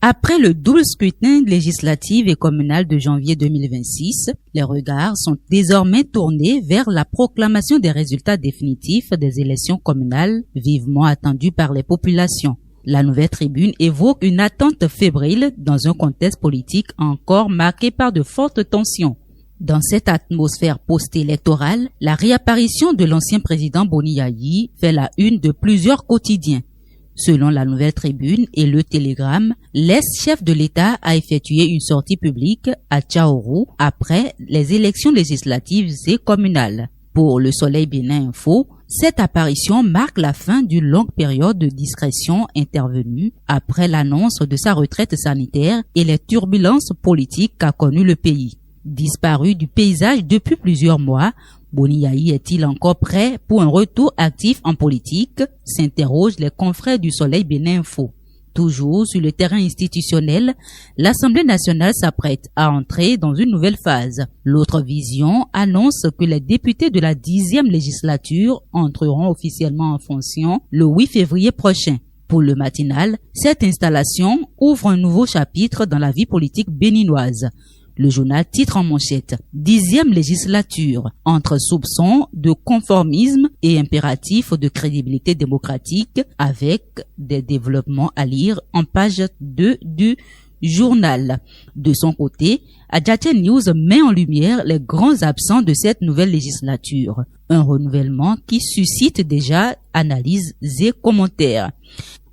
Après le double scrutin législatif et communal de janvier 2026, les regards sont désormais tournés vers la proclamation des résultats définitifs des élections communales vivement attendues par les populations. La Nouvelle Tribune évoque une attente fébrile dans un contexte politique encore marqué par de fortes tensions. Dans cette atmosphère post-électorale, la réapparition de l'ancien président Boni Yayi fait la une de plusieurs quotidiens. Selon la Nouvelle Tribune et le Télégramme, l'ex-chef de l'État a effectué une sortie publique à Tchaourou après les élections législatives et communales. Pour le Soleil Bénin Info, cette apparition marque la fin d'une longue période de discrétion intervenue après l'annonce de sa retraite sanitaire et les turbulences politiques qu'a connues le pays. Disparu du paysage depuis plusieurs mois, Boni Yayi est-il encore prêt pour un retour actif en politique? S'interrogent les confrères du Soleil Bénin Info. Toujours sur le terrain institutionnel, l'Assemblée nationale s'apprête à entrer dans une nouvelle phase. L'autre vision annonce que les députés de la 10e législature entreront officiellement en fonction le 8 février prochain. Pour le matinal, cette installation ouvre un nouveau chapitre dans la vie politique béninoise. Le journal titre en manchette « 10e législature, entre soupçons de conformisme et impératif de crédibilité démocratique » avec des développements à lire en page 2 du journal. De son côté, Adjache News met en lumière les grands absents de cette nouvelle législature. Un renouvellement qui suscite déjà analyses et commentaires.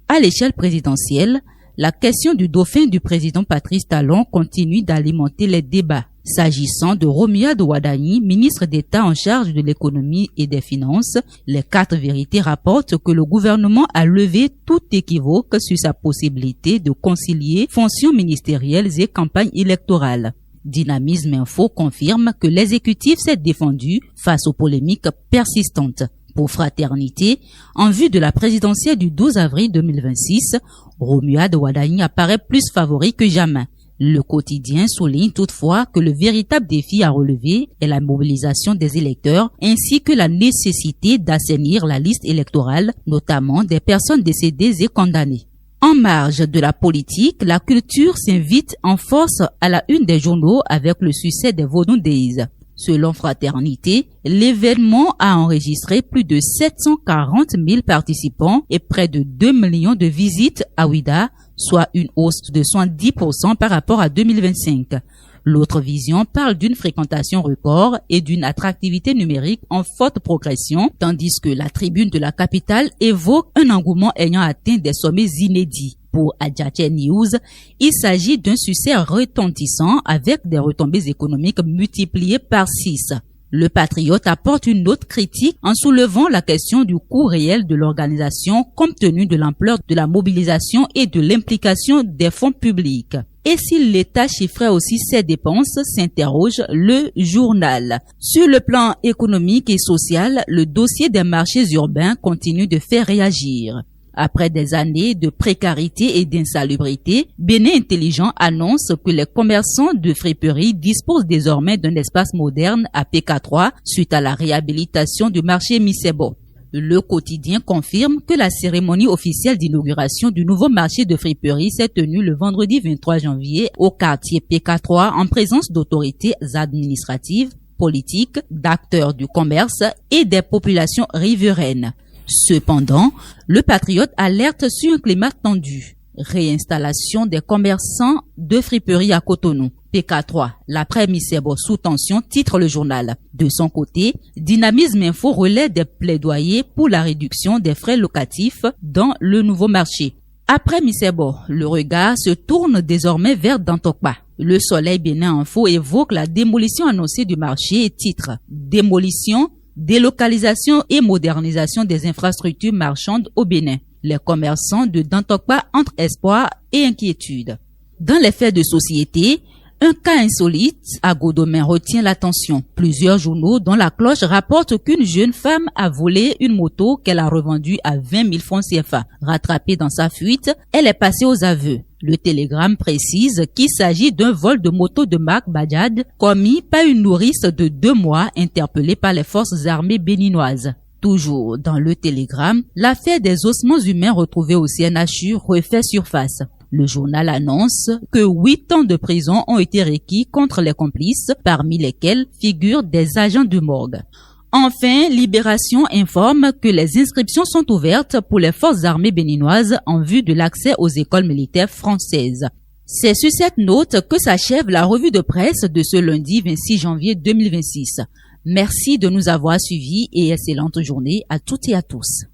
À l'échelle présidentielle, la question du dauphin du président Patrice Talon continue d'alimenter les débats. S'agissant de Romuald Wadani, ministre d'État en charge de l'économie et des finances, les 4 vérités rapportent que le gouvernement a levé tout équivoque sur sa possibilité de concilier fonctions ministérielles et campagne électorale. Dynamisme Info confirme que l'exécutif s'est défendu face aux polémiques persistantes. Pour Fraternité, en vue de la présidentielle du 12 avril 2026, Romuald Wadani apparaît plus favori que jamais. Le quotidien souligne toutefois que le véritable défi à relever est la mobilisation des électeurs ainsi que la nécessité d'assainir la liste électorale, notamment des personnes décédées et condamnées. En marge de la politique, la culture s'invite en force à la une des journaux avec le succès des Vodou Days. Selon Fraternité, l'événement a enregistré plus de 740 000 participants et près de 2 millions de visites à Ouida, soit une hausse de 70% par rapport à 2025. L'autre vision parle d'une fréquentation record et d'une attractivité numérique en forte progression, tandis que la tribune de la capitale évoque un engouement ayant atteint des sommets inédits. Pour Adjache News, il s'agit d'un succès retentissant avec des retombées économiques multipliées par 6. Le Patriote apporte une note critique en soulevant la question du coût réel de l'organisation compte tenu de l'ampleur de la mobilisation et de l'implication des fonds publics. Et si l'État chiffrait aussi ses dépenses, s'interroge le journal. Sur le plan économique et social, le dossier des marchés urbains continue de faire réagir. Après des années de précarité et d'insalubrité, Bénin Intelligent annonce que les commerçants de friperie disposent désormais d'un espace moderne à PK3 suite à la réhabilitation du marché Misebo. Le quotidien confirme que la cérémonie officielle d'inauguration du nouveau marché de friperie s'est tenue le vendredi 23 janvier au quartier PK3 en présence d'autorités administratives, politiques, d'acteurs du commerce et des populations riveraines. Cependant, le Patriote alerte sur un climat tendu. Réinstallation des commerçants de friperie à Cotonou. PK3, l'après-Misebo sous tension, titre le journal. De son côté, Dynamisme Info relaie des plaidoyers pour la réduction des frais locatifs dans le nouveau marché. Après Misebo, le regard se tourne désormais vers Dantokpa. Le Soleil Bénin Info évoque la démolition annoncée du marché et titre « Démolition, délocalisation et modernisation des infrastructures marchandes au Bénin. Les commerçants de Dantokpa entre espoir et inquiétude. » Dans les faits de société, un cas insolite à Godomain retient l'attention. Plusieurs journaux, dont La Cloche, rapportent qu'une jeune femme a volé une moto qu'elle a revendue à 20 000 francs CFA. Rattrapée dans sa fuite, elle est passée aux aveux. Le Télégramme précise qu'il s'agit d'un vol de moto de marque Bajaj commis par une nourrice de 2 mois interpellée par les forces armées béninoises. Toujours dans le Télégramme, l'affaire des ossements humains retrouvés au CNHU refait surface. Le journal annonce que 8 ans de prison ont été requis contre les complices, parmi lesquels figurent des agents du morgue. Enfin, Libération informe que les inscriptions sont ouvertes pour les forces armées béninoises en vue de l'accès aux écoles militaires françaises. C'est sur cette note que s'achève la revue de presse de ce lundi 26 janvier 2026. Merci de nous avoir suivis et excellente journée à toutes et à tous.